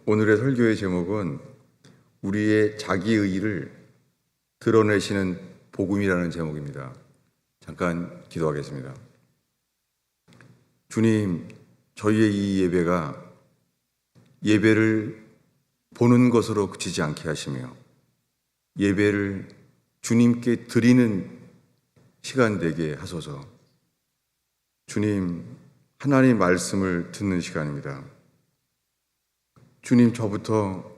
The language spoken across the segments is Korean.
오늘의 설교의 제목은 우리의 자기의의를 드러내시는 복음이라는 제목입니다. 잠깐 기도하겠습니다. 주님, 저희의 이 예배를 보는 것으로 그치지 않게 하시며 예배를 주님께 드리는 시간 되게 하소서. 주님, 하나님 말씀을 듣는 시간입니다. 주님, 저부터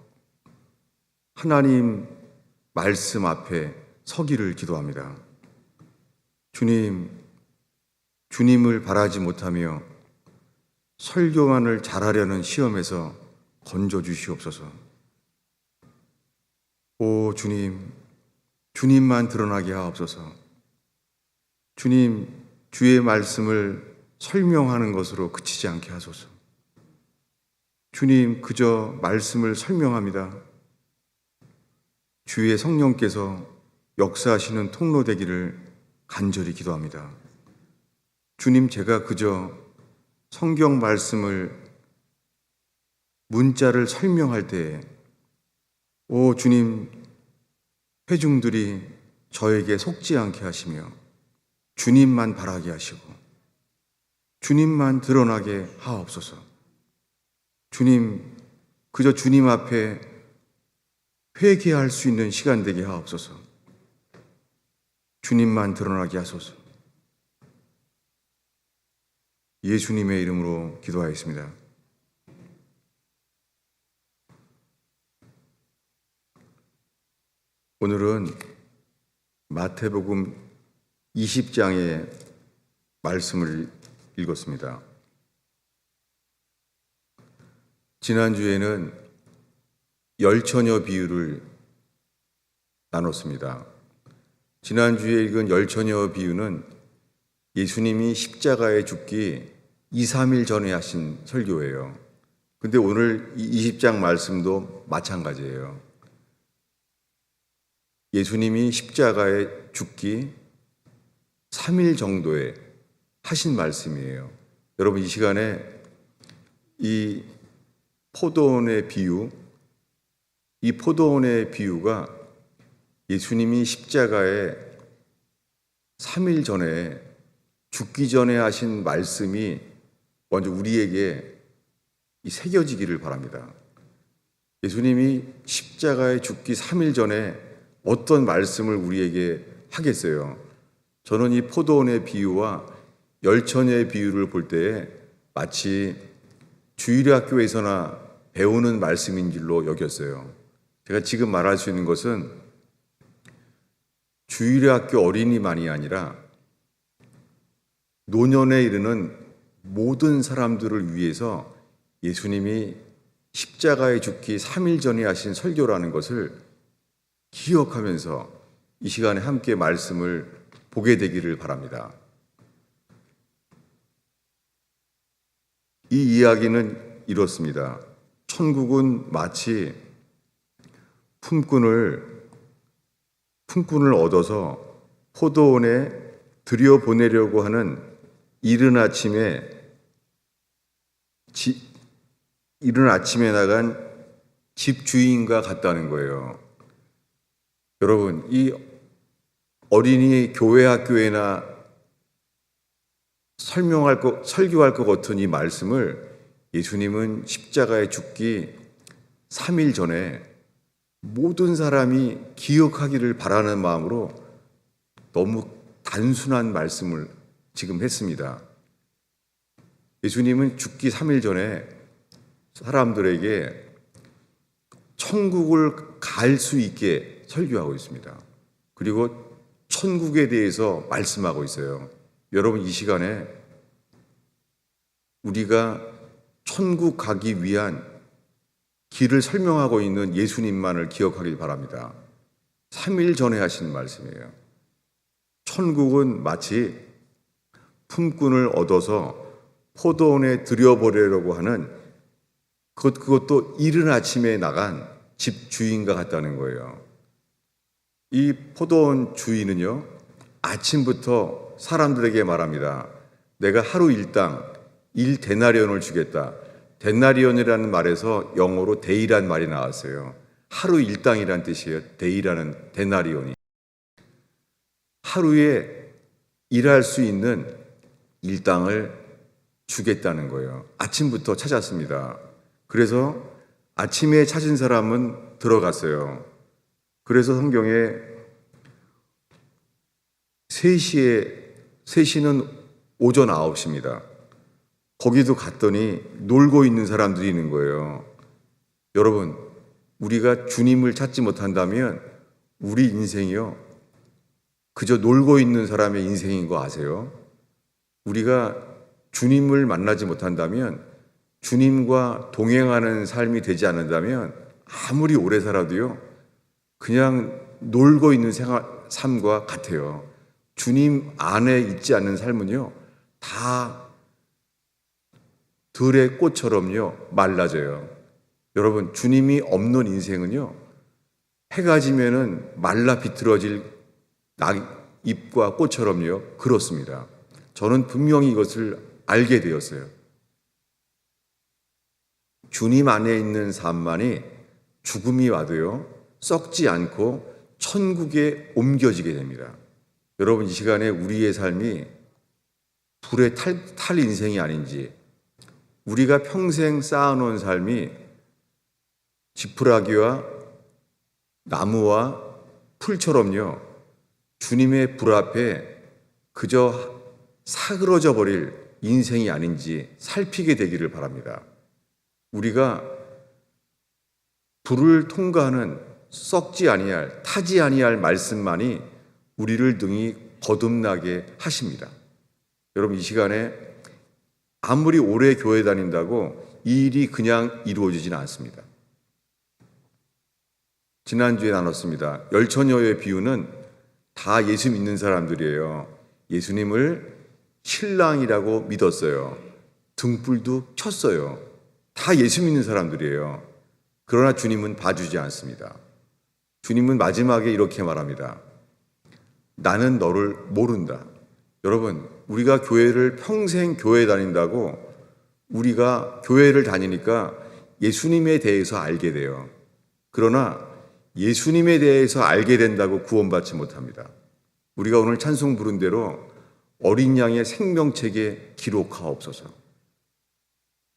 하나님 말씀 앞에 서기를 기도합니다. 주님을 바라지 못하며 설교만을 잘하려는 시험에서 건져 주시옵소서. 오 주님, 주님만 드러나게 하옵소서. 주님, 주의 말씀을 설명하는 것으로 그치지 않게 하소서. 주님, 그저 말씀을 설명합니다. 주의 성령께서 역사하시는 통로 되기를 간절히 기도합니다. 주님, 제가 그저 성경 말씀을 문자를 설명할 때에 오 주님, 회중들이 저에게 속지 않게 하시며 주님만 바라게 하시고 주님만 드러나게 하옵소서. 주님, 그저 주님 앞에 회개할 수 있는 시간 되게 하옵소서. 주님만 드러나게 하소서. 예수님의 이름으로 기도하였습니다. 오늘은 마태복음 20장의 말씀을 읽었습니다. 지난주에는 열처녀 비유를 나눴습니다. 지난주에 읽은 열처녀 비유는 예수님이 십자가에 죽기 2, 3일 전에 하신 설교예요. 근데 오늘 이 20장 말씀도 마찬가지예요. 예수님이 십자가에 죽기 3일 정도에 하신 말씀이에요. 여러분, 이 시간에 이 포도원의 비유, 이 포도원의 비유가 예수님이 십자가에 3일 전에 죽기 전에 하신 말씀이 먼저 우리에게 새겨지기를 바랍니다. 예수님이 십자가에 죽기 3일 전에 어떤 말씀을 우리에게 하겠어요? 저는 이 포도원의 비유와 열처녀의 비유를 볼 때에 마치 주일학교에서나 배우는 말씀인 줄로 여겼어요. 제가 지금 말할 수 있는 것은 주일학교 어린이만이 아니라 노년에 이르는 모든 사람들을 위해서 예수님이 십자가에 죽기 3일 전에 하신 설교라는 것을 기억하면서 이 시간에 함께 말씀을 보게 되기를 바랍니다. 이 이야기는 이렇습니다. 천국은 마치 품꾼을 얻어서 포도원에 들여보내려고 하는 이른 아침에 나간 집주인과 같다는 거예요. 여러분, 이 어린이 교회 학교에나 설교할 것 같은 이 말씀을 예수님은 십자가에 죽기 3일 전에 모든 사람이 기억하기를 바라는 마음으로 너무 단순한 말씀을 지금 했습니다. 예수님은 죽기 3일 전에 사람들에게 천국을 갈 수 있게 설교하고 있습니다. 그리고 천국에 대해서 말씀하고 있어요. 여러분, 이 시간에 우리가 천국 가기 위한 길을 설명하고 있는 예수님만을 기억하길 바랍니다. 3일 전에 하신 말씀이에요. 천국은 마치 품꾼을 얻어서 포도원에 들여보내려고 하는 그것도 이른 아침에 나간 집주인과 같다는 거예요. 이 포도원 주인은요, 아침부터 사람들에게 말합니다. 내가 하루 일당 1데나리온을 주겠다. 데나리온이라는 말에서 영어로 데이란 말이 나왔어요. 하루 일당이란 뜻이에요. 데이라는 데나리온이. 하루에 일할 수 있는 일당을 주겠다는 거예요. 아침부터 찾았습니다. 그래서 아침에 찾은 사람은 들어갔어요. 그래서 성경에 3시는 오전 9시입니다. 거기도 갔더니 놀고 있는 사람들이 있는 거예요. 여러분, 우리가 주님을 찾지 못한다면 우리 인생이요, 그저 놀고 있는 사람의 인생인 거 아세요? 우리가 주님을 만나지 못한다면, 주님과 동행하는 삶이 되지 않는다면 아무리 오래 살아도요, 그냥 놀고 있는 삶과 같아요. 주님 안에 있지 않는 삶은요, 다 들의 꽃처럼요, 말라져요. 여러분, 주님이 없는 인생은요, 해가 지면은 말라 비틀어질 잎과 꽃처럼요, 그렇습니다. 저는 분명히 이것을 알게 되었어요. 주님 안에 있는 삶만이 죽음이 와도요, 썩지 않고 천국에 옮겨지게 됩니다. 여러분, 이 시간에 우리의 삶이 불에 탈 인생이 아닌지, 우리가 평생 쌓아놓은 삶이 지푸라기와 나무와 풀처럼요, 주님의 불 앞에 그저 사그러져 버릴 인생이 아닌지 살피게 되기를 바랍니다. 우리가 불을 통과하는 썩지 아니할, 타지 아니할 말씀만이 우리를 등이 거듭나게 하십니다. 여러분, 이 시간에 아무리 오래 교회 다닌다고 이 일이 그냥 이루어지지는 않습니다. 지난주에 나눴습니다. 열처녀의 비유는 다 예수 믿는 사람들이에요. 예수님을 신랑이라고 믿었어요. 등불도 켰어요. 다 예수 믿는 사람들이에요. 그러나 주님은 봐주지 않습니다. 주님은 마지막에 이렇게 말합니다. 나는 너를 모른다. 여러분, 우리가 교회를 평생 교회 다닌다고 우리가 교회를 다니니까 예수님에 대해서 알게 돼요. 그러나 예수님에 대해서 알게 된다고 구원받지 못합니다. 우리가 오늘 찬송 부른 대로 어린 양의 생명책에 기록하옵소서.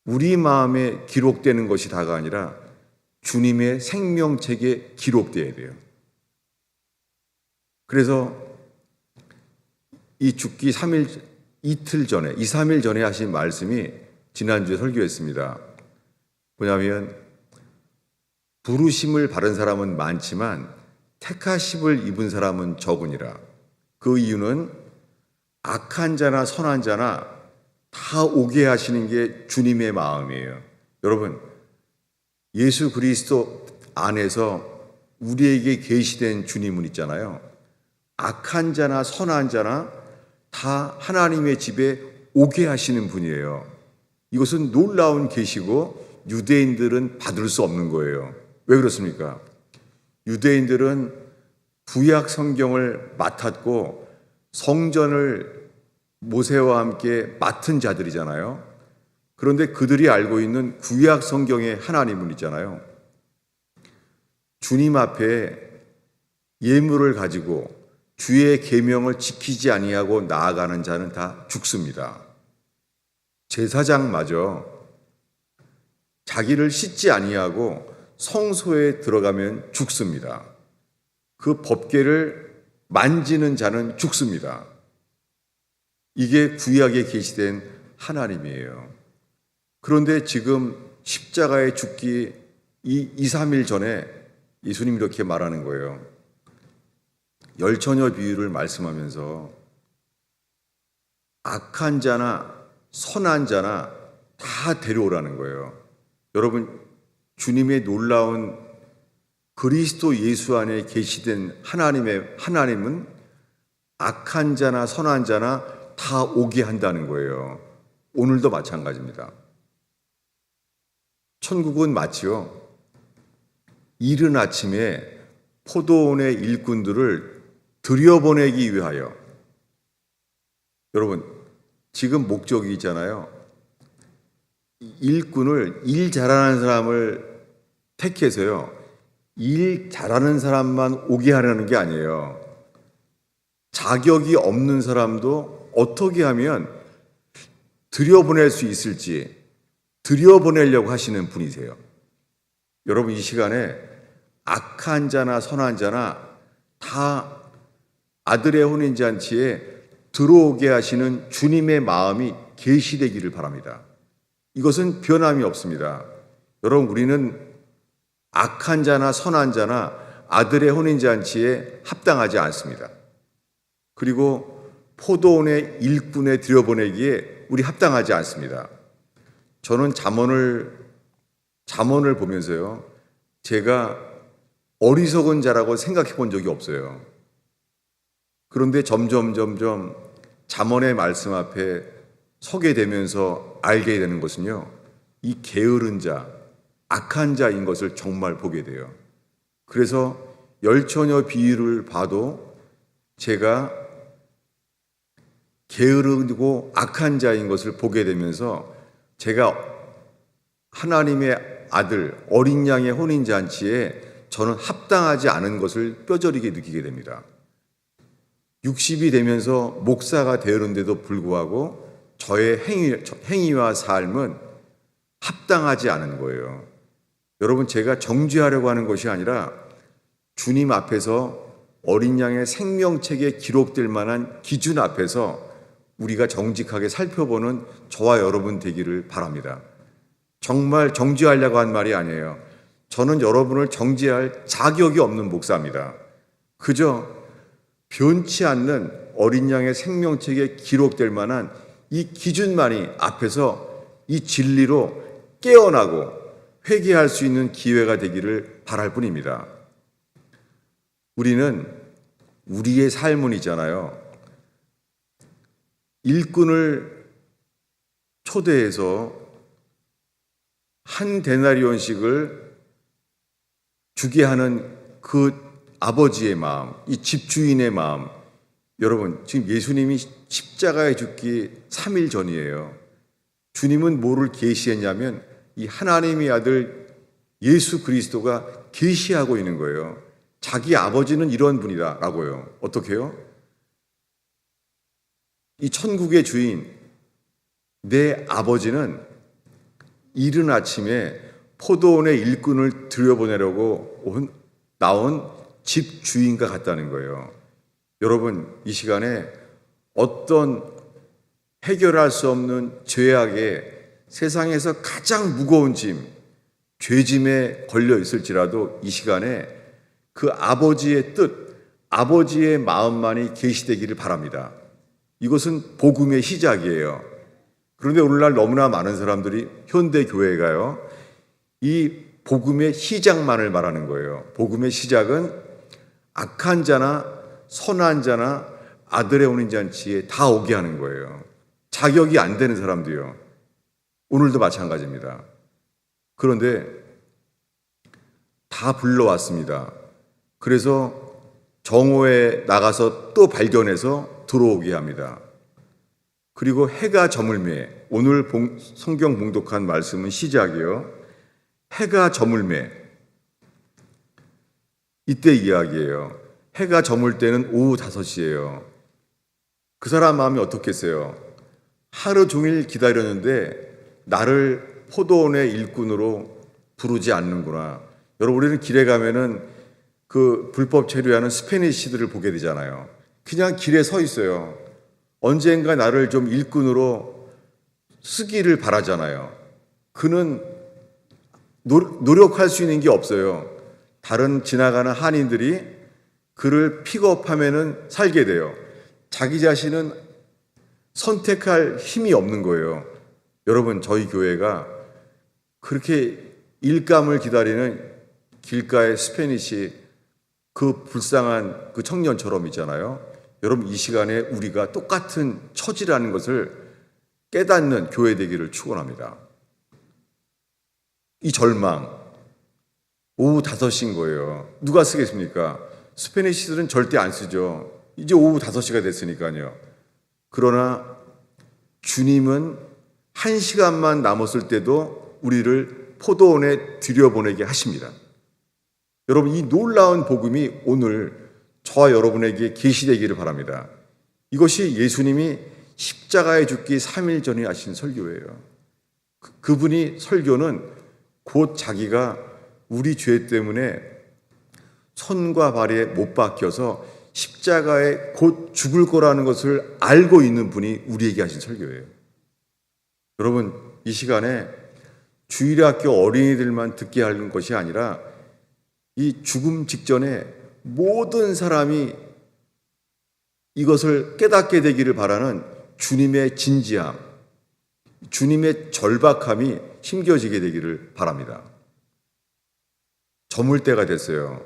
우리 마음에 기록되는 것이 다가 아니라 주님의 생명책에 기록되어야 돼요. 그래서 이 죽기 2, 3일 전에 하신 말씀이 지난주에 설교했습니다. 뭐냐면 부르심을 받은 사람은 많지만 택하심을 입은 사람은 적으니라. 그 이유는 악한 자나 선한 자나 다 오게 하시는 게 주님의 마음이에요. 여러분, 예수 그리스도 안에서 우리에게 계시된 주님은 있잖아요. 악한 자나 선한 자나 다 하나님의 집에 오게 하시는 분이에요. 이것은 놀라운 계시고 유대인들은 받을 수 없는 거예요. 왜 그렇습니까? 유대인들은 구약 성경을 맡았고 성전을 모세와 함께 맡은 자들이잖아요. 그런데 그들이 알고 있는 구약 성경의 하나님은 있잖아요. 주님 앞에 예물을 가지고 주의 계명을 지키지 아니하고 나아가는 자는 다 죽습니다. 제사장마저 자기를 씻지 아니하고 성소에 들어가면 죽습니다. 그 법궤를 만지는 자는 죽습니다. 이게 구약에 계시된 하나님이에요. 그런데 지금 십자가에 죽기 2, 3일 전에 예수님이 이렇게 말하는 거예요. 열처녀 비유를 말씀하면서 악한 자나 선한 자나 다 데려오라는 거예요. 여러분, 주님의 놀라운 그리스도 예수 안에 계시된 하나님은 악한 자나 선한 자나 다 오게 한다는 거예요. 오늘도 마찬가지입니다. 천국은 마치요, 이른 아침에 포도원의 일꾼들을 들여보내기 위하여, 여러분, 지금 목적이 있잖아요. 일꾼을 일 잘하는 사람을 택해서요. 일 잘하는 사람만 오게 하려는 게 아니에요. 자격이 없는 사람도 어떻게 하면 들여보낼 수 있을지 들여보내려고 하시는 분이세요. 여러분, 이 시간에 악한 자나 선한 자나 다 아들의 혼인잔치에 들어오게 하시는 주님의 마음이 계시되기를 바랍니다. 이것은 변함이 없습니다. 여러분, 우리는 악한 자나 선한 자나 아들의 혼인잔치에 합당하지 않습니다. 그리고 포도원의 일꾼에 들여보내기에 우리 합당하지 않습니다. 저는 잠언을 보면서요, 제가 어리석은 자라고 생각해 본 적이 없어요. 그런데 점점 잠언의 말씀 앞에 서게 되면서 알게 되는 것은요, 이 게으른 자, 악한 자인 것을 정말 보게 돼요. 그래서 열처녀 비유를 봐도 제가 게으르고 악한 자인 것을 보게 되면서 제가 하나님의 아들 어린 양의 혼인잔치에 저는 합당하지 않은 것을 뼈저리게 느끼게 됩니다. 60이 되면서 목사가 되었는데도 불구하고 저의 행위와 삶은 합당하지 않은 거예요. 여러분, 제가 정죄하려고 하는 것이 아니라 주님 앞에서 어린 양의 생명책에 기록될 만한 기준 앞에서 우리가 정직하게 살펴보는 저와 여러분 되기를 바랍니다. 정말 정죄하려고 한 말이 아니에요. 저는 여러분을 정죄할 자격이 없는 목사입니다. 그저 변치 않는 어린 양의 생명책에 기록될 만한 이 기준만이 앞에서 이 진리로 깨어나고 회개할 수 있는 기회가 되기를 바랄 뿐입니다. 우리는 우리의 삶은 있잖아요. 일꾼을 초대해서 한 데나리온씩을 주게 하는 그 아버지의 마음, 이 집주인의 마음. 여러분, 지금 예수님이 십자가에 죽기 3일 전이에요. 주님은 뭐를 계시했냐면 이 하나님의 아들 예수 그리스도가 계시하고 있는 거예요. 자기 아버지는 이런 분이다라고요. 어떻게 해요? 이 천국의 주인, 내 아버지는 이른 아침에 포도원의 일꾼을 들여보내려고 나온 집주인과 같다는 거예요. 여러분, 이 시간에 어떤 해결할 수 없는 죄악에 세상에서 가장 무거운 짐, 죄짐에 걸려 있을지라도 이 시간에 그 아버지의 뜻, 아버지의 마음만이 계시되기를 바랍니다. 이것은 복음의 시작이에요. 그런데 오늘날 너무나 많은 사람들이 현대 교회가요, 이 복음의 시작만을 말하는 거예요. 복음의 시작은 악한 자나 선한 자나 아들의 혼인잔치에 다 오게 하는 거예요. 자격이 안 되는 사람도요. 오늘도 마찬가지입니다. 그런데 다 불러왔습니다. 그래서 정오에 나가서 또 발견해서 들어오게 합니다. 그리고 해가 저물매, 오늘 성경 봉독한 말씀은 시작이요. 해가 저물매, 이때 이야기예요. 해가 저물 때는 오후 5시예요. 그 사람 마음이 어떻겠어요? 하루 종일 기다렸는데 나를 포도원의 일꾼으로 부르지 않는구나. 여러분, 우리는 길에 가면은 그 불법 체류하는 스페니쉬들을 보게 되잖아요. 그냥 길에 서 있어요. 언젠가 나를 좀 일꾼으로 쓰기를 바라잖아요. 그는 노력할 수 있는 게 없어요. 다른 지나가는 한인들이 그를 픽업하면은 살게 돼요. 자기 자신은 선택할 힘이 없는 거예요. 여러분, 저희 교회가 그렇게 일감을 기다리는 길가의 스페니쉬 그 불쌍한 그 청년처럼 있잖아요. 여러분, 이 시간에 우리가 똑같은 처지라는 것을 깨닫는 교회 되기를 축원합니다. 이 절망, 오후 5시인 거예요. 누가 쓰겠습니까? 스페니쉬들은 절대 안 쓰죠. 이제 오후 5시가 됐으니까요. 그러나 주님은 1시간만 남았을 때도 우리를 포도원에 들여보내게 하십니다. 여러분, 이 놀라운 복음이 오늘 저와 여러분에게 계시되기를 바랍니다. 이것이 예수님이 십자가에 죽기 3일 전에 하신 설교예요. 그분이 설교는 곧 자기가 우리 죄 때문에 손과 발에 못 박혀서 십자가에 곧 죽을 거라는 것을 알고 있는 분이 우리에게 하신 설교예요. 여러분, 이 시간에 주일학교 어린이들만 듣게 하는 것이 아니라 이 죽음 직전에 모든 사람이 이것을 깨닫게 되기를 바라는 주님의 진지함, 주님의 절박함이 심겨지게 되기를 바랍니다. 저물 때가 됐어요.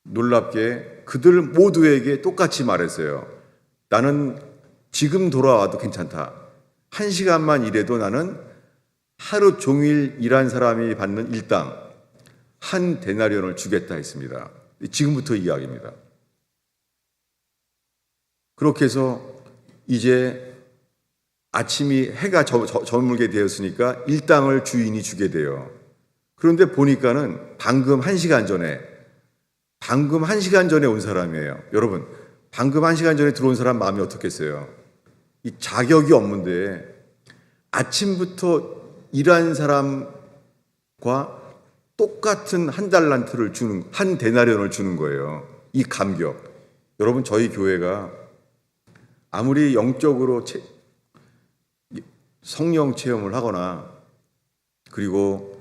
놀랍게 그들 모두에게 똑같이 말했어요. 나는 지금 돌아와도 괜찮다. 1시간만 일해도 나는 하루 종일 일한 사람이 받는 일당 한 데나리온을 주겠다 했습니다. 지금부터 이야기입니다. 그렇게 해서 이제 아침이 해가 저물게 되었으니까 일당을 주인이 주게 돼요. 그런데 보니까는 방금 1시간 전에 온 사람이에요. 여러분, 방금 1시간 전에 들어온 사람 마음이 어떻겠어요? 이 자격이 없는데 아침부터 일한 사람과 똑같은 한 달란트를 주는, 한 데나리온을 주는 거예요. 이 감격. 여러분, 저희 교회가 아무리 영적으로 성령 체험을 하거나 그리고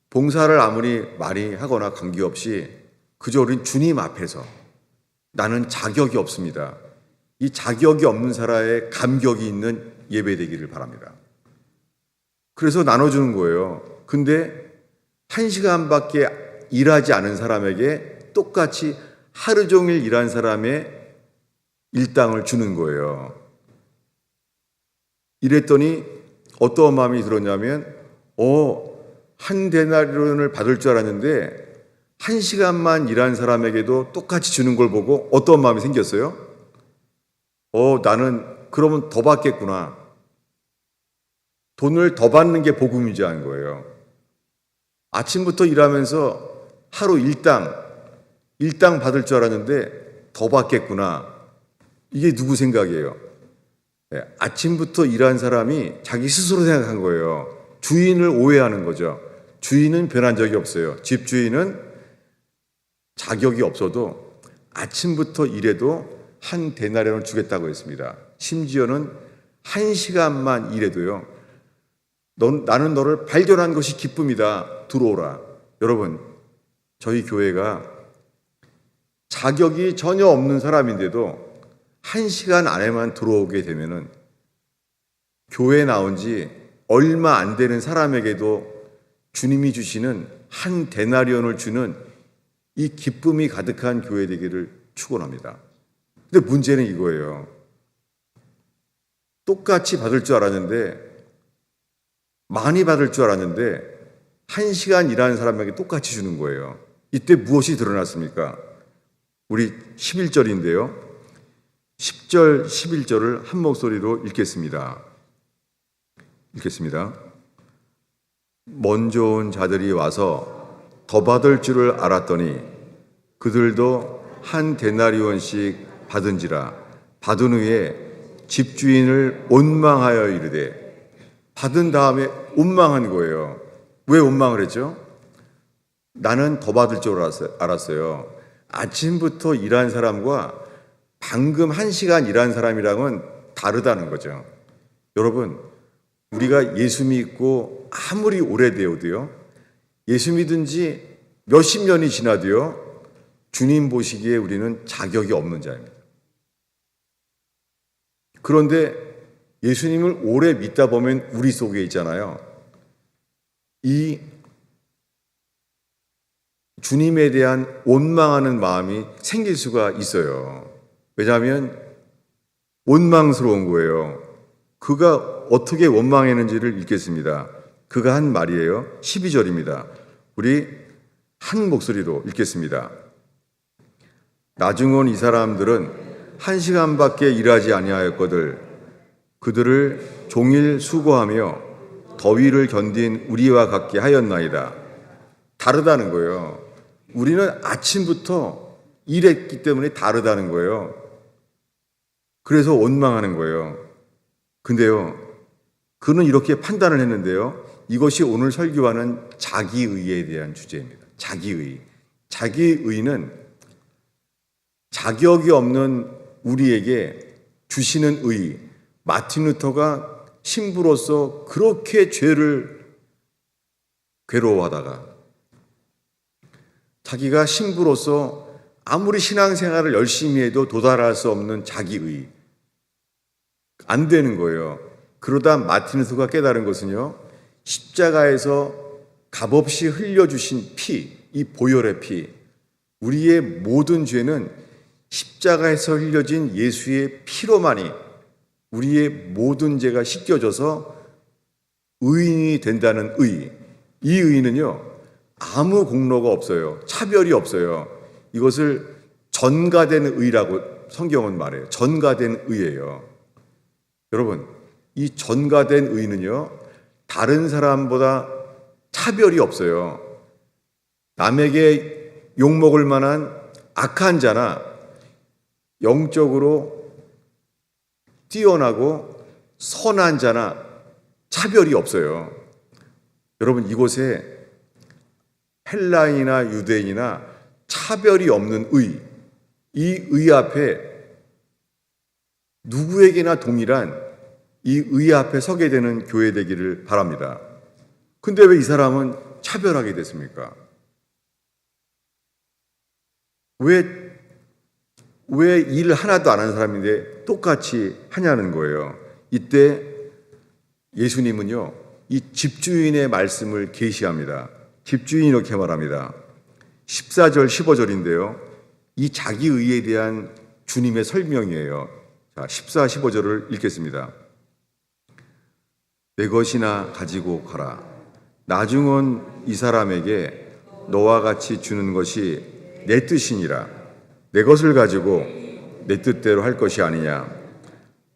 봉사를 아무리 많이 하거나 관계없이 그저 우린 주님 앞에서 나는 자격이 없습니다. 이 자격이 없는 사람의 감격이 있는 예배 되기를 바랍니다. 그래서 나눠주는 거예요. 근데 1시간밖에 일하지 않은 사람에게 똑같이 하루 종일 일한 사람의 일당을 주는 거예요. 이랬더니 어떤 마음이 들었냐면 한 데나리온을 받을 줄 알았는데 1시간만 일한 사람에게도 똑같이 주는 걸 보고 어떤 마음이 생겼어요? 나는 그러면 더 받겠구나. 돈을 더 받는 게 복음이지 하는 거예요. 아침부터 일하면서 하루 일당 받을 줄 알았는데 더 받겠구나. 이게 누구 생각이에요? 아침부터 일한 사람이 자기 스스로 생각한 거예요. 주인을 오해하는 거죠. 주인은 변한 적이 없어요. 집주인은 자격이 없어도 아침부터 일해도 한 데나리온을 주겠다고 했습니다. 심지어는 1시간만 일해도요. 나는 너를 발견한 것이 기쁨이다. 들어오라. 여러분, 저희 교회가 자격이 전혀 없는 사람인데도 1시간 안에만 들어오게 되면은 교회에 나온 지 얼마 안 되는 사람에게도 주님이 주시는 한 데나리온을 주는 이 기쁨이 가득한 교회 되기를 축원합니다. 근데 문제는 이거예요. 똑같이 받을 줄 알았는데, 많이 받을 줄 알았는데 1시간 일하는 사람에게 똑같이 주는 거예요. 이때 무엇이 드러났습니까? 우리 11절인데요. 10절, 11절을 한 목소리로 읽겠습니다. 먼저 온 자들이 와서 더 받을 줄을 알았더니 그들도 한 데나리온씩 받은지라. 받은 후에 집주인을 원망하여 이르되, 받은 다음에 원망한 거예요. 왜 원망을 했죠? 나는 더 받을 줄 알았어요. 아침부터 일한 사람과 방금 1시간 일한 사람이랑은 다르다는 거죠. 여러분, 우리가 예수 믿고 아무리 오래되어도요, 예수 믿은 지 몇십 년이 지나도요, 주님 보시기에 우리는 자격이 없는 자입니다. 그런데 예수님을 오래 믿다 보면 우리 속에 있잖아요. 이 주님에 대한 원망하는 마음이 생길 수가 있어요. 왜냐하면 원망스러운 거예요. 그가 어떻게 원망했는지를 읽겠습니다. 그가 한 말이에요. 12절입니다. 우리 한 목소리로 읽겠습니다. 나중 온 이 사람들은 1시간밖에 일하지 아니하였거늘 그들을 종일 수고하며 더위를 견딘 우리와 같게 하였나이다. 다르다는 거예요. 우리는 아침부터 일했기 때문에 다르다는 거예요. 그래서 원망하는 거예요. 근데요, 그는 이렇게 판단을 했는데요. 이것이 오늘 설교하는 자기의에 대한 주제입니다. 자기의. 자기의는 자격이 없는 우리에게 주시는 의. 마틴 루터가 신부로서 그렇게 죄를 괴로워하다가 자기가 신부로서 아무리 신앙생활을 열심히 해도 도달할 수 없는 자기의. 안 되는 거예요. 그러다 마틴 루터가 깨달은 것은요, 십자가에서 값없이 흘려주신 피, 이 보혈의 피, 우리의 모든 죄는 십자가에서 흘려진 예수의 피로만이 우리의 모든 죄가 씻겨져서 의인이 된다는 의. 이 의는요, 아무 공로가 없어요. 차별이 없어요. 이것을 전가된 의라고 성경은 말해요. 전가된 의예요. 여러분, 이 전가된 의는요, 다른 사람보다 차별이 없어요. 남에게 욕먹을 만한 악한 자나 영적으로 뛰어나고 선한 자나 차별이 없어요. 여러분, 이곳에 헬라인이나 유대인이나 차별이 없는 의, 이 의 앞에 누구에게나 동일한 이 의 앞에 서게 되는 교회 되기를 바랍니다. 근데 왜 이 사람은 차별하게 됐습니까? 왜 일 하나도 안 하는 사람인데 똑같이 하냐는 거예요. 이때 예수님은요, 이 집주인의 말씀을 계시합니다. 집주인이 이렇게 말합니다. 14절, 15절인데요. 이 자기의에 대한 주님의 설명이에요. 자, 14, 15절을 읽겠습니다. 내 것이나 가지고 가라. 나중은 이 사람에게 너와 같이 주는 것이 내 뜻이니라. 내 것을 가지고 내 뜻대로 할 것이 아니냐.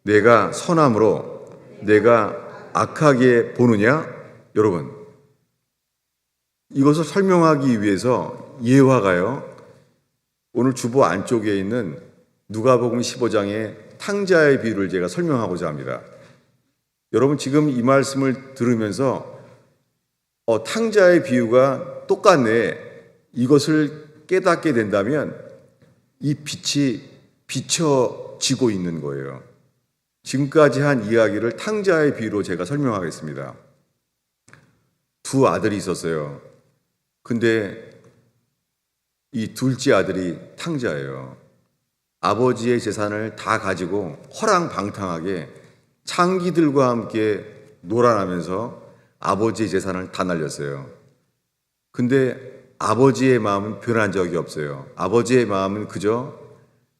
내가 선함으로 내가 악하게 보느냐? 여러분, 이것을 설명하기 위해서 예화가요, 오늘 주보 안쪽에 있는 누가복음 15장의 탕자의 비유를 제가 설명하고자 합니다. 여러분, 지금 이 말씀을 들으면서 탕자의 비유가 똑같네, 이것을 깨닫게 된다면 이 빛이 비춰지고 있는 거예요. 지금까지 한 이야기를 탕자의 비유로 제가 설명하겠습니다. 두 아들이 있었어요. 근데 이 둘째 아들이 탕자예요. 아버지의 재산을 다 가지고 허랑방탕하게 창기들과 함께 놀아나면서 아버지의 재산을 다 날렸어요. 근데 아버지의 마음은 변한 적이 없어요. 아버지의 마음은 그저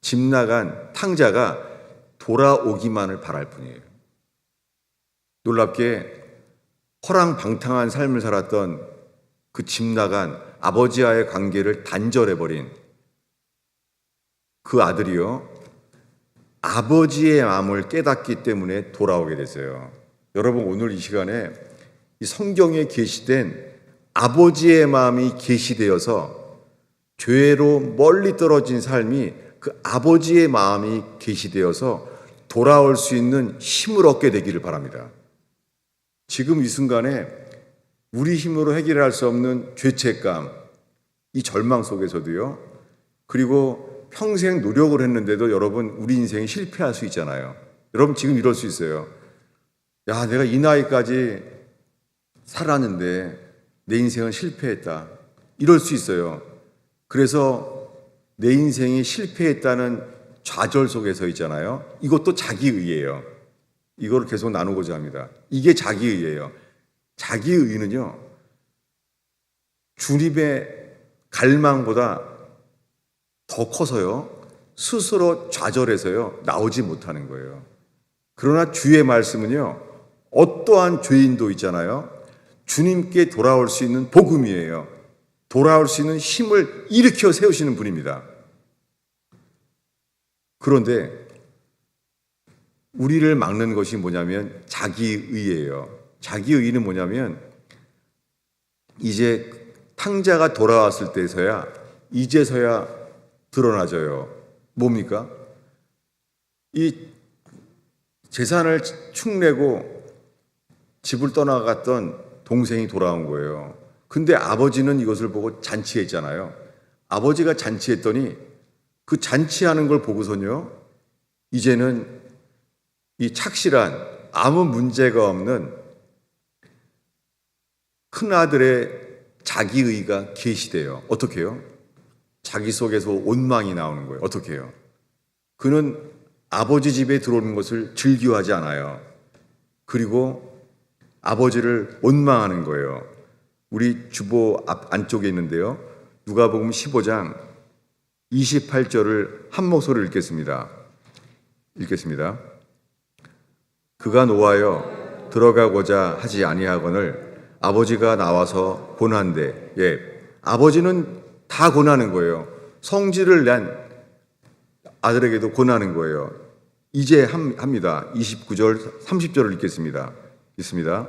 집 나간 탕자가 돌아오기만을 바랄 뿐이에요. 놀랍게 허랑방탕한 삶을 살았던 그 집 나간 아버지와의 관계를 단절해버린 그 아들이요, 아버지의 마음을 깨닫기 때문에 돌아오게 됐어요. 여러분, 오늘 이 시간에 이 성경에 계시된 아버지의 마음이 계시되어서 죄로 멀리 떨어진 삶이 그 아버지의 마음이 계시되어서 돌아올 수 있는 힘을 얻게 되기를 바랍니다. 지금 이 순간에 우리 힘으로 해결할 수 없는 죄책감, 이 절망 속에서도요, 그리고 평생 노력을 했는데도 여러분, 우리 인생이 실패할 수 있잖아요. 여러분, 지금 이럴 수 있어요. 야, 내가 이 나이까지 살았는데 내 인생은 실패했다. 이럴 수 있어요. 그래서 내 인생이 실패했다는 좌절 속에서 있잖아요. 이것도 자기의예요. 이걸 계속 나누고자 합니다. 이게 자기의예요. 자기의는요, 주님의 갈망보다 더 커서요, 스스로 좌절해서요, 나오지 못하는 거예요. 그러나 주의 말씀은요, 어떠한 죄인도 있잖아요, 주님께 돌아올 수 있는 복음이에요. 돌아올 수 있는 힘을 일으켜 세우시는 분입니다. 그런데 우리를 막는 것이 뭐냐면 자기의예요. 자기 의의는 뭐냐면 이제 탕자가 돌아왔을 때서야 이제서야 드러나져요. 뭡니까? 이 재산을 축내고 집을 떠나갔던 동생이 돌아온 거예요. 근데 아버지는 이것을 보고 잔치했잖아요. 아버지가 잔치했더니 그 잔치하는 걸 보고서는요, 이제는 이 착실한 아무 문제가 없는 큰아들의 자기의가 계시대요. 어떻게 해요? 자기 속에서 원망이 나오는 거예요. 어떻게 해요? 그는 아버지 집에 들어오는 것을 즐겨하지 않아요. 그리고 아버지를 원망하는 거예요. 우리 주보 안쪽에 있는데요. 누가복음 15장 28절을 한 목소리로 읽겠습니다. 그가 노하여 들어가고자 하지 아니하거늘 아버지가 나와서 고난대. 아버지는 다 고나는 거예요. 성질을 낸 아들에게도 고나는 거예요. 이제 합니다. 29절 30절을 읽겠습니다. 있습니다.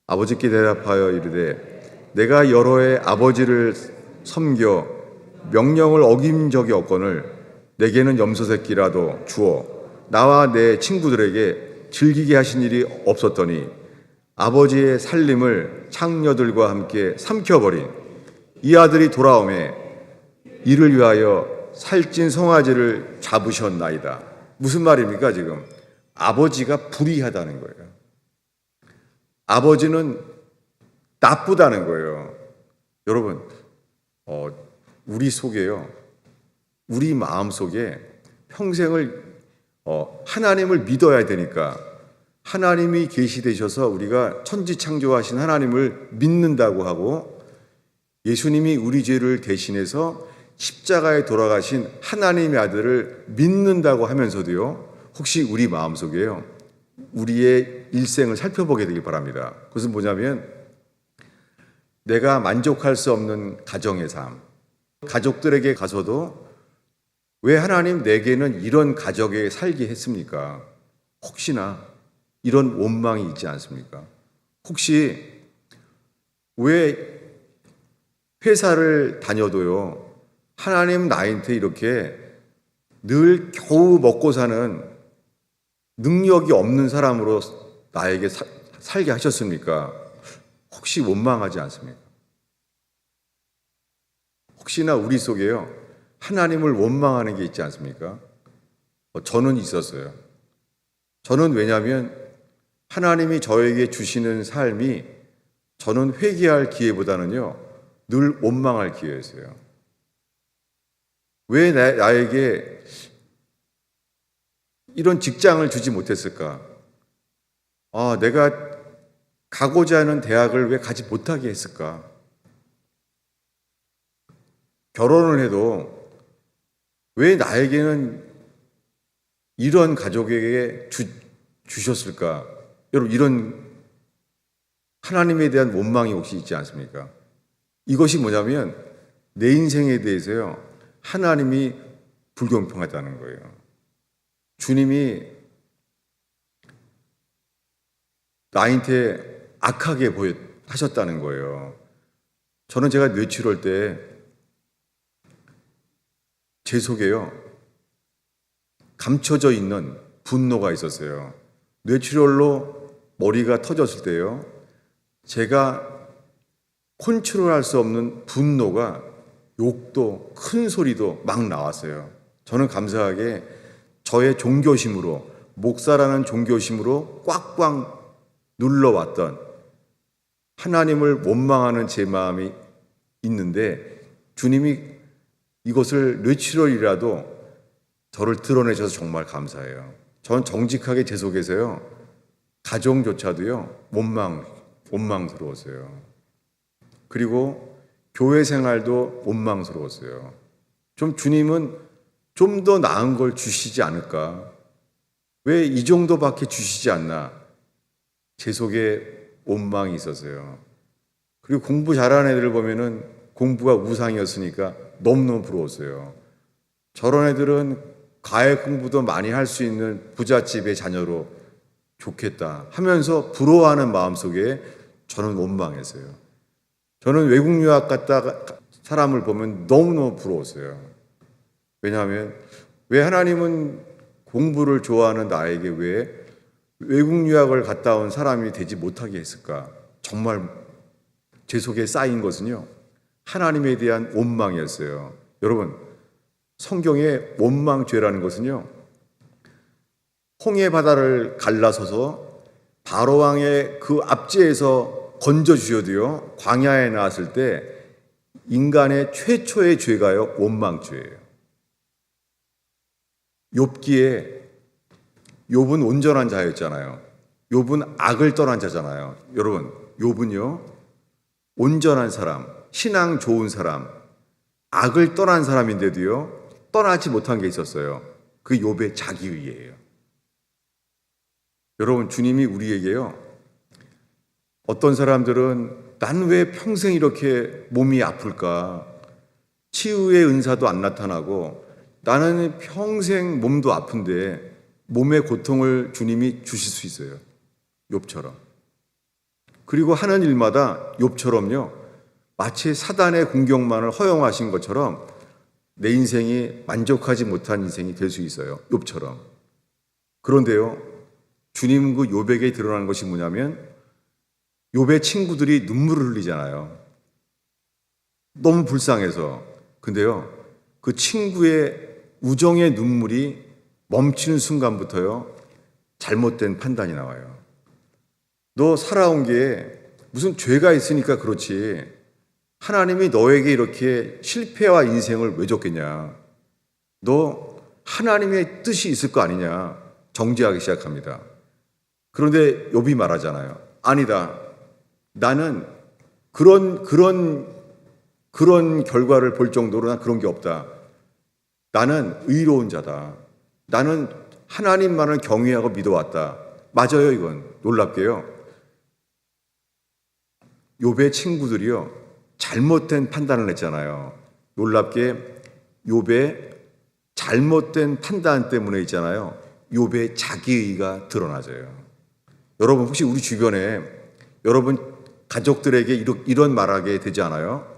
아버지께 대답하여 이르되 내가 여러 해 아버지를 섬겨 명령을 어긴 적이 없거늘 내게는 염소 새끼라도 주어 나와 내 친구들에게 즐기게 하신 일이 없었더니 아버지의 살림을 창녀들과 함께 삼켜버린 이 아들이 돌아오매 이를 위하여 살찐 송아지를 잡으셨나이다. 무슨 말입니까 지금? 아버지가 불의하다는 거예요. 아버지는 나쁘다는 거예요. 여러분, 우리 속에요, 우리 마음 속에 평생을 하나님을 믿어야 되니까 하나님이 계시되셔서 우리가 천지창조하신 하나님을 믿는다고 하고 예수님이 우리 죄를 대신해서 십자가에 돌아가신 하나님의 아들을 믿는다고 하면서도요, 혹시 우리 마음속에요, 우리의 일생을 살펴보게 되길 바랍니다. 그것은 뭐냐면 내가 만족할 수 없는 가정의 삶, 가족들에게 가서도 왜 하나님 내게는 이런 가족에 살게 했습니까? 혹시나 이런 원망이 있지 않습니까? 혹시 왜 회사를 다녀도요, 하나님 나한테 이렇게 늘 겨우 먹고 사는 능력이 없는 사람으로 나에게 살게 하셨습니까? 혹시 원망하지 않습니까? 혹시나 우리 속에요, 하나님을 원망하는 게 있지 않습니까? 저는 있었어요. 저는 왜냐하면 하나님이 저에게 주시는 삶이 저는 회개할 기회보다는요, 늘 원망할 기회였어요. 왜 나에게 이런 직장을 주지 못했을까? 내가 가고자 하는 대학을 왜 가지 못하게 했을까? 결혼을 해도 왜 나에게는 이런 가족에게 주셨을까? 여러분, 이런 하나님에 대한 원망이 혹시 있지 않습니까? 이것이 뭐냐면 내 인생에 대해서요, 하나님이 불공평하다는 거예요. 주님이 나한테 악하게 하셨다는 거예요. 저는 제가 뇌출혈 때 제 속에요, 감춰져 있는 분노가 있었어요. 뇌출혈로 머리가 터졌을 때요, 제가 컨트롤할 수 없는 분노가, 욕도 큰 소리도 막 나왔어요. 저는 감사하게 저의 종교심으로, 목사라는 종교심으로 꽉꽉 눌러왔던 하나님을 원망하는 제 마음이 있는데 주님이 이것을 뇌출혈이라도 저를 드러내셔서 정말 감사해요. 저는 정직하게 제 속에서요, 가정조차도요, 원망스러웠어요. 그리고 교회 생활도 원망스러웠어요. 주님은 좀 더 나은 걸 주시지 않을까? 왜 이 정도밖에 주시지 않나? 제 속에 원망이 있었어요. 그리고 공부 잘하는 애들을 보면은 공부가 우상이었으니까 너무너무 부러웠어요. 저런 애들은 과외 공부도 많이 할 수 있는 부잣집의 자녀로 좋겠다 하면서 부러워하는 마음속에 저는 원망했어요. 저는 외국 유학 갔다가 사람을 보면 너무너무 부러웠어요. 왜냐하면 왜 하나님은 공부를 좋아하는 나에게 왜 외국 유학을 갔다 온 사람이 되지 못하게 했을까? 정말 제 속에 쌓인 것은요, 하나님에 대한 원망이었어요. 여러분, 성경의 원망죄라는 것은요, 홍해 바다를 갈라서서 바로 왕의 그 압제에서 건져 주셔도요, 광야에 나왔을 때 인간의 최초의 죄가요, 원망죄예요. 욥기에 욥은 온전한 자였잖아요. 욥은 악을 떠난 자잖아요. 여러분, 욥은요, 온전한 사람, 신앙 좋은 사람, 악을 떠난 사람인데도요, 떠나지 못한 게 있었어요. 그 욥의 자기의예요. 여러분, 주님이 우리에게요, 어떤 사람들은 난 왜 평생 이렇게 몸이 아플까? 치유의 은사도 안 나타나고 나는 평생 몸도 아픈데 몸의 고통을 주님이 주실 수 있어요. 욥처럼. 그리고 하는 일마다 욥처럼요, 마치 사단의 공격만을 허용하신 것처럼 내 인생이 만족하지 못한 인생이 될 수 있어요. 욥처럼. 그런데요, 주님 그 욥에게 드러나는 것이 뭐냐면 욥의 친구들이 눈물을 흘리잖아요. 너무 불쌍해서. 근데요, 그 친구의 우정의 눈물이 멈추는 순간부터요, 잘못된 판단이 나와요. 너 살아온 게 무슨 죄가 있으니까 그렇지. 하나님이 너에게 이렇게 실패와 인생을 왜 줬겠냐. 너 하나님의 뜻이 있을 거 아니냐. 정죄하기 시작합니다. 그런데 욥이 말하잖아요. 아니다. 나는 그런 결과를 볼 정도로 난 그런 게 없다. 나는 의로운 자다. 나는 하나님만을 경외하고 믿어왔다. 맞아요, 이건. 놀랍게요. 욥의 친구들이요, 잘못된 판단을 했잖아요. 놀랍게 욥의 잘못된 판단 때문에 있잖아요, 욥의 자기의가 드러나져요. 여러분, 혹시 우리 주변에 여러분 가족들에게 이런 말하게 되지 않아요?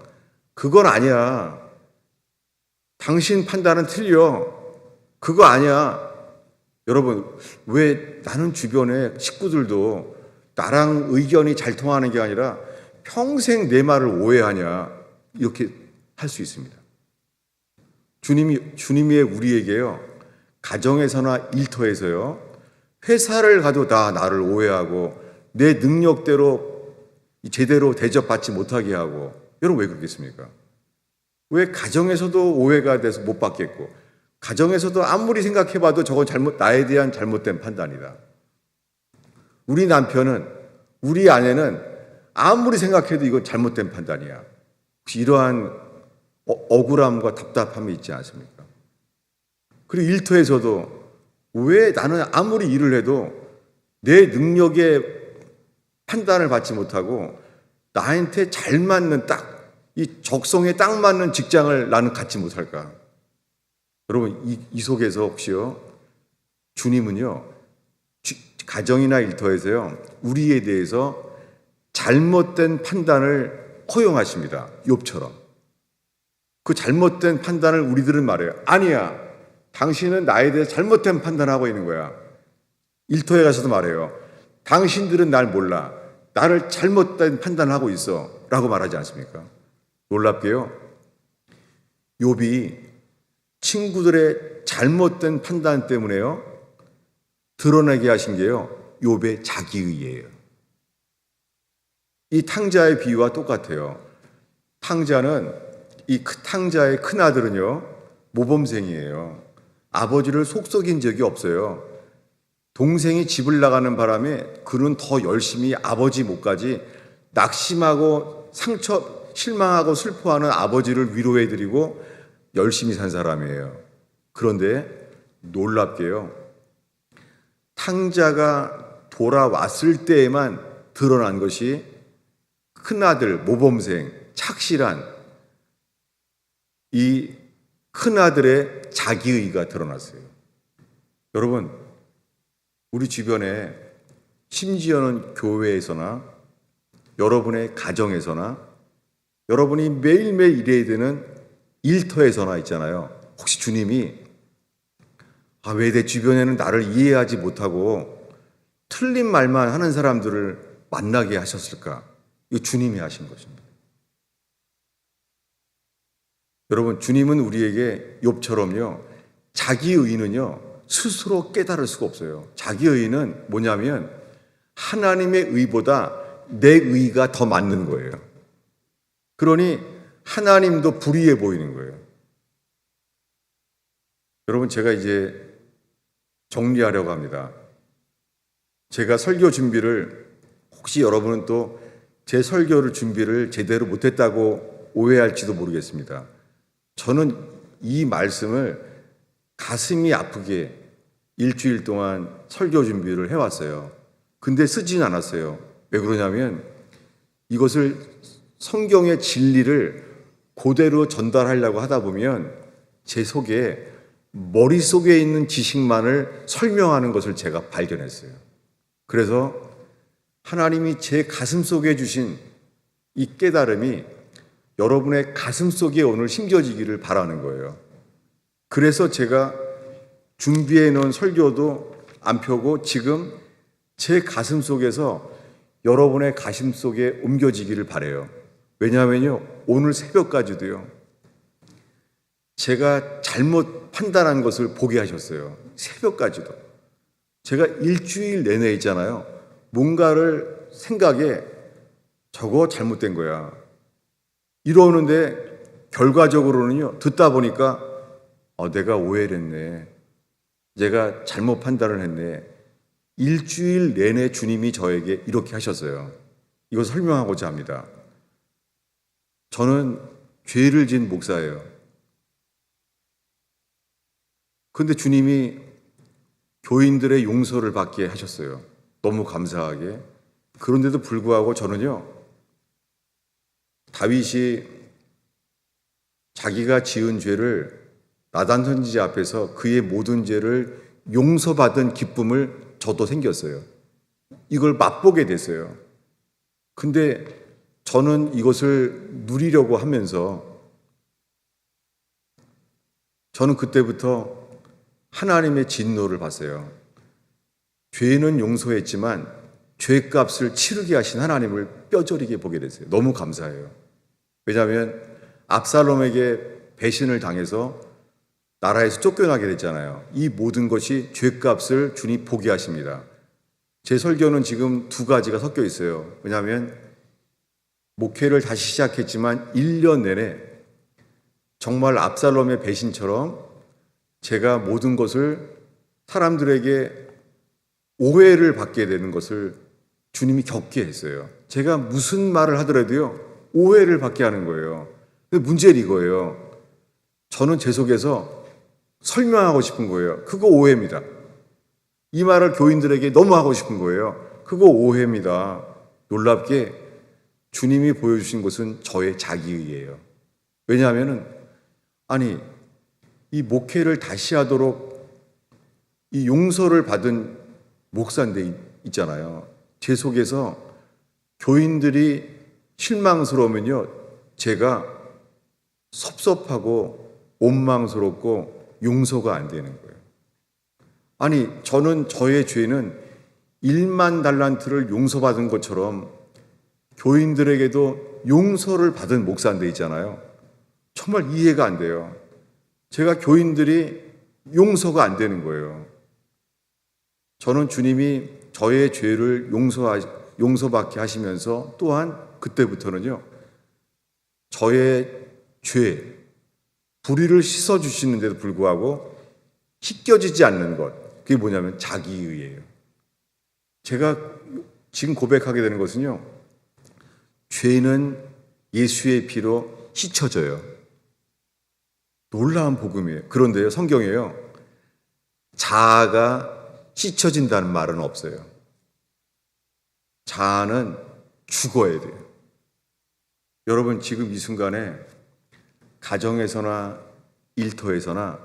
그건 아니야. 당신 판단은 틀려. 그거 아니야. 여러분, 왜 나는 주변에 식구들도 나랑 의견이 잘 통하는 게 아니라 평생 내 말을 오해하냐. 이렇게 할 수 있습니다. 주님이 우리에게요, 가정에서나 일터에서요, 회사를 가도 다 나를 오해하고 내 능력대로 제대로 대접받지 못하게 하고, 여러분 왜 그러겠습니까? 왜 가정에서도 오해가 돼서 못 받겠고, 가정에서도 아무리 생각해봐도 저건 나에 대한 잘못된 판단이다. 우리 남편은, 우리 아내는 아무리 생각해도 이건 잘못된 판단이야. 혹시 이러한 억울함과 답답함이 있지 않습니까? 그리고 일터에서도 왜 나는 아무리 일을 해도 내 능력에 판단을 받지 못하고 나한테 잘 맞는 이 적성에 딱 맞는 직장을 나는 갖지 못할까? 여러분, 이 속에서 혹시요, 주님은요, 가정이나 일터에서요, 우리에 대해서 잘못된 판단을 허용하십니다. 욥처럼. 그 잘못된 판단을 우리들은 말해요. 아니야. 당신은 나에 대해서 잘못된 판단하고 있는 거야. 일터에 가서도 말해요. 당신들은 날 몰라. 나를 잘못된 판단하고 있어. 라고 말하지 않습니까? 놀랍게요, 욥이 친구들의 잘못된 판단 때문에요, 드러나게 하신 게요, 욥의 자기의예요. 이 탕자의 비유와 똑같아요. 탕자의 큰아들은요, 모범생이에요. 아버지를 속썩인 적이 없어요. 동생이 집을 나가는 바람에 그는 더 열심히 아버지 몫까지 낙심하고 실망하고 슬퍼하는 아버지를 위로해드리고 열심히 산 사람이에요. 그런데 놀랍게요, 탕자가 돌아왔을 때에만 드러난 것이 큰아들, 모범생, 착실한 이 큰아들의 자기의가 드러났어요. 여러분, 우리 주변에 심지어는 교회에서나 여러분의 가정에서나 여러분이 매일매일 일해야 되는 일터에서나 있잖아요. 혹시 주님이 왜 내 주변에는 나를 이해하지 못하고 틀린 말만 하는 사람들을 만나게 하셨을까? 이거 주님이 하신 것입니다. 여러분, 주님은 우리에게 욥처럼요, 자기 의는요 스스로 깨달을 수가 없어요. 자기 의는 뭐냐면 하나님의 의보다 내 의가 더 맞는 거예요. 그러니 하나님도 불의해 보이는 거예요. 여러분, 제가 이제 정리하려고 합니다. 제가 설교 준비를, 혹시 여러분은 또 제 설교를 준비를 제대로 못했다고 오해할지도 모르겠습니다. 저는 이 말씀을 가슴이 아프게 일주일 동안 설교 준비를 해왔어요. 근데 쓰진 않았어요. 왜 그러냐면 이것을 성경의 진리를 그대로 전달하려고 하다 보면 제 속에 머릿속에 있는 지식만을 설명하는 것을 제가 발견했어요. 그래서 하나님이 제 가슴 속에 주신 이 깨달음이 여러분의 가슴 속에 오늘 심겨지기를 바라는 거예요. 그래서 제가 준비해 놓은 설교도 안 펴고 지금 제 가슴 속에서 여러분의 가슴 속에 옮겨지기를 바라요. 왜냐하면요, 오늘 새벽까지도요, 제가 잘못 판단한 것을 보게 하셨어요. 새벽까지도. 제가 일주일 내내 있잖아요, 뭔가를 생각에 저거 잘못된 거야 이러는데 결과적으로는요, 듣다 보니까 내가 오해를 했네, 내가 잘못 판단을 했네. 일주일 내내 주님이 저에게 이렇게 하셨어요. 이거 설명하고자 합니다. 저는 죄를 지은 목사예요. 근데 주님이 교인들의 용서를 받게 하셨어요. 너무 감사하게. 그런데도 불구하고 저는요, 다윗이 자기가 지은 죄를 나단 선지자 앞에서 그의 모든 죄를 용서받은 기쁨을 저도 생겼어요. 이걸 맛보게 됐어요. 근데 저는 이것을 누리려고 하면서 저는 그때부터 하나님의 진노를 봤어요. 죄는 용서했지만 죄값을 치르게 하신 하나님을 뼈저리게 보게 됐어요. 너무 감사해요. 왜냐하면 압살롬에게 배신을 당해서 나라에서 쫓겨나게 됐잖아요. 이 모든 것이 죄값을 주님 보게 하십니다. 제 설교는 지금 두 가지가 섞여 있어요. 왜냐하면 목회를 다시 시작했지만 1년 내내 정말 압살롬의 배신처럼 제가 모든 것을 사람들에게 오해를 받게 되는 것을 주님이 겪게 했어요. 제가 무슨 말을 하더라도요, 오해를 받게 하는 거예요. 근데 문제는 이거예요. 저는 제 속에서 설명하고 싶은 거예요. 그거 오해입니다. 이 말을 교인들에게 너무 하고 싶은 거예요. 그거 오해입니다. 놀랍게 주님이 보여주신 것은 저의 자기의예요. 왜냐하면 이 목회를 다시 하도록 이 용서를 받은 목사인데 있잖아요. 제 속에서 교인들이 실망스러우면요, 제가 섭섭하고 원망스럽고 용서가 안 되는 거예요. 저는 저의 죄는 1만 달란트를 용서받은 것처럼 교인들에게도 용서를 받은 목사인데 있잖아요. 정말 이해가 안 돼요. 제가 교인들이 용서가 안 되는 거예요. 저는 주님이 저의 죄를 용서받게 하시면서 또한 그때부터는요, 저의 죄, 불의를 씻어주시는데도 불구하고 씻겨지지 않는 것, 그게 뭐냐면 자기의예요. 제가 지금 고백하게 되는 것은요, 죄는 예수의 피로 씻혀져요. 놀라운 복음이에요. 그런데요, 성경에요, 자아가 씻혀진다는 말은 없어요. 자아는 죽어야 돼요. 여러분, 지금 이 순간에 가정에서나 일터에서나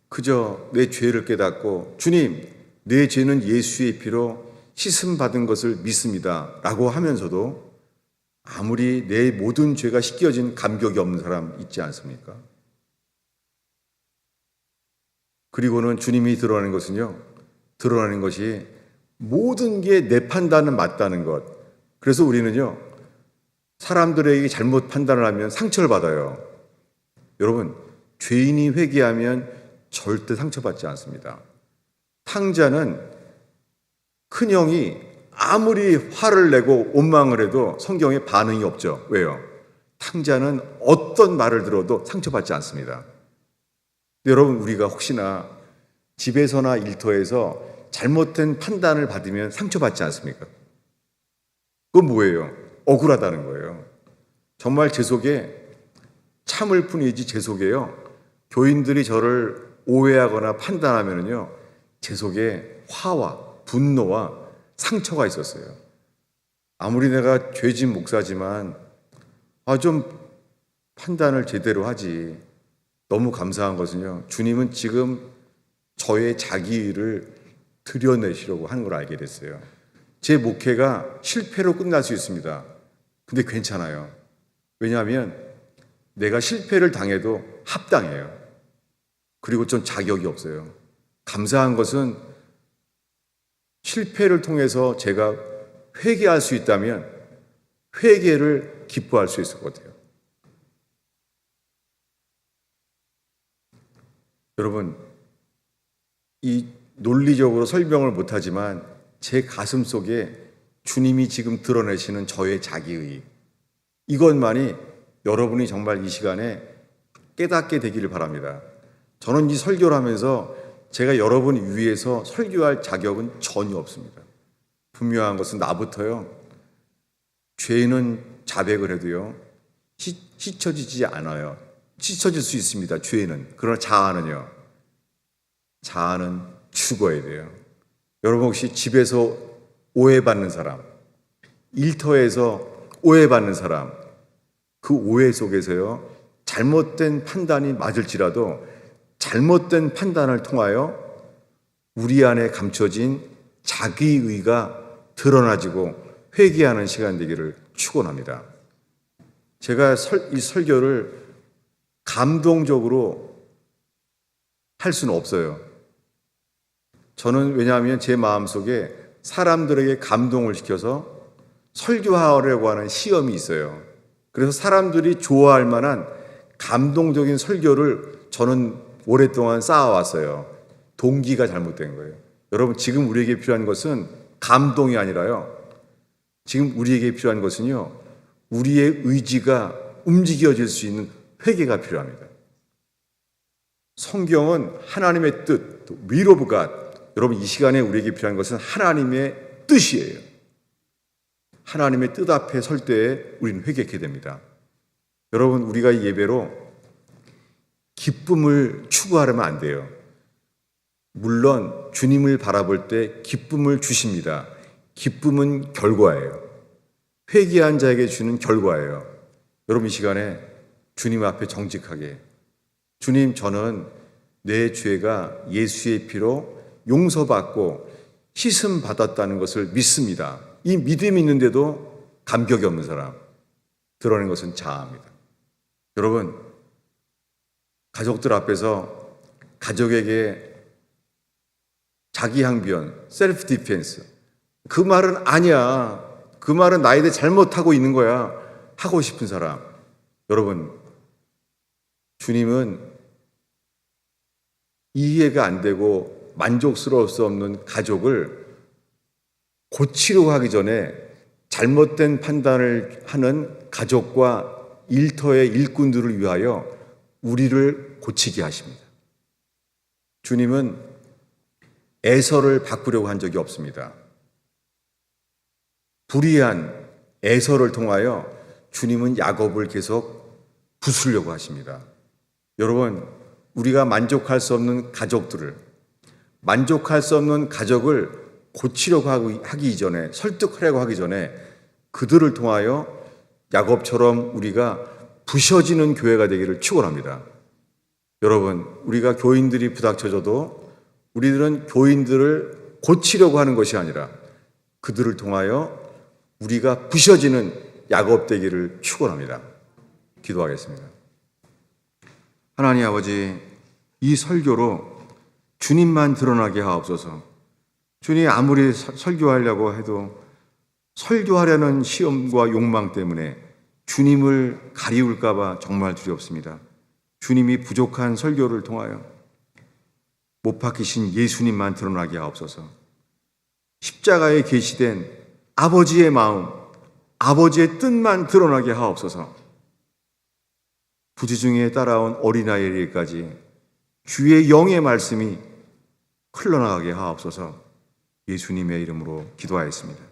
그저 내 죄를 깨닫고 주님, 내 죄는 예수의 피로 씻음 받은 것을 믿습니다 라고 하면서도 아무리 내 모든 죄가 씻겨진 감격이 없는 사람 있지 않습니까? 그리고는 주님이 드러나는 것은요, 드러나는 것이 모든 게 내 판단은 맞다는 것. 그래서 우리는요, 사람들에게 잘못 판단을 하면 상처를 받아요. 여러분, 죄인이 회개하면 절대 상처받지 않습니다. 탕자는 큰형이 아무리 화를 내고 원망을 해도 성경에 반응이 없죠. 왜요? 탕자는 어떤 말을 들어도 상처받지 않습니다. 여러분, 우리가 혹시나 집에서나 일터에서 잘못된 판단을 받으면 상처받지 않습니까? 그건 뭐예요? 억울하다는 거예요. 정말 제 속에 참을 뿐이지 제 속에요, 교인들이 저를 오해하거나 판단하면요, 제 속에 화와 분노와 상처가 있었어요. 아무리 내가 죄진 목사지만 좀 판단을 제대로 하지. 너무 감사한 것은요, 주님은 지금 저의 자기를 드러내시려고 하는 걸 알게 됐어요. 제 목회가 실패로 끝날 수 있습니다. 근데 괜찮아요. 왜냐하면 내가 실패를 당해도 합당해요. 그리고 전 자격이 없어요. 감사한 것은 실패를 통해서 제가 회개할 수 있다면 회개를 기뻐할 수 있을 것 같아요. 여러분, 이 논리적으로 설명을 못하지만 제 가슴 속에 주님이 지금 드러내시는 저의 자기의, 이것만이 여러분이 정말 이 시간에 깨닫게 되기를 바랍니다. 저는 이 설교를 하면서 제가 여러분 위해서 설교할 자격은 전혀 없습니다. 분명한 것은 나부터요, 죄는 자백을 해도요 씻어지지 않아요. 씻어질 수 있습니다, 죄는. 그러나 자아는요, 자아는 죽어야 돼요. 여러분, 혹시 집에서 오해받는 사람, 일터에서 오해받는 사람, 그 오해 속에서요, 잘못된 판단이 맞을지라도 잘못된 판단을 통하여 우리 안에 감춰진 자기의가 드러나지고 회개하는 시간 되기를 축원합니다. 제가 이 설교를 감동적으로 할 수는 없어요. 저는 왜냐하면 제 마음속에 사람들에게 감동을 시켜서 설교하려고 하는 시험이 있어요. 그래서 사람들이 좋아할 만한 감동적인 설교를 저는 오랫동안 쌓아왔어요. 동기가 잘못된 거예요. 여러분, 지금 우리에게 필요한 것은 감동이 아니라요, 지금 우리에게 필요한 것은요, 우리의 의지가 움직여질 수 있는 회개가 필요합니다. 성경은 하나님의 뜻, will of God. 여러분, 이 시간에 우리에게 필요한 것은 하나님의 뜻이에요. 하나님의 뜻 앞에 설 때에 우리는 회개하게 됩니다. 여러분, 우리가 이 예배로 기쁨을 추구하려면 안 돼요. 물론 주님을 바라볼 때 기쁨을 주십니다. 기쁨은 결과예요. 회개한 자에게 주는 결과예요. 여러분, 이 시간에 주님 앞에 정직하게, 주님, 저는 내 죄가 예수의 피로 용서받고 씻음 받았다는 것을 믿습니다. 이 믿음이 있는데도 감격이 없는 사람, 드러낸 것은 자아입니다. 여러분, 가족들 앞에서 가족에게 자기 항변, 셀프 디펜스, 그 말은 아니야, 그 말은 나에 대해 잘못하고 있는 거야 하고 싶은 사람, 여러분, 주님은 이해가 안 되고 만족스러울 수 없는 가족을 고치려고 하기 전에 잘못된 판단을 하는 가족과 일터의 일꾼들을 위하여 우리를 고치게 하십니다. 주님은 에서를 바꾸려고 한 적이 없습니다. 불의한 에서를 통하여 주님은 야곱을 계속 부수려고 하십니다. 여러분, 우리가 만족할 수 없는 가족들을, 만족할 수 없는 가족을 고치려고 하기 이전에, 설득하려고 하기 전에 그들을 통하여 야곱처럼 우리가 부셔지는 교회가 되기를 축원합니다. 여러분, 우리가 교인들이 부닥쳐져도 우리들은 교인들을 고치려고 하는 것이 아니라 그들을 통하여 우리가 부셔지는 야곱 되기를 축원합니다. 기도하겠습니다. 하나님 아버지, 이 설교로 주님만 드러나게 하옵소서. 주님 아무리 설교하려고 해도 설교하려는 시험과 욕망 때문에 주님을 가리울까 봐 정말 두렵습니다. 주님이 부족한 설교를 통하여 못 박히신 예수님만 드러나게 하옵소서. 십자가에 계시된 아버지의 마음, 아버지의 뜻만 드러나게 하옵소서. 부지중에 따라온 어린아이에게까지 주의 영의 말씀이 흘러나가게 하옵소서. 예수님의 이름으로 기도하였습니다.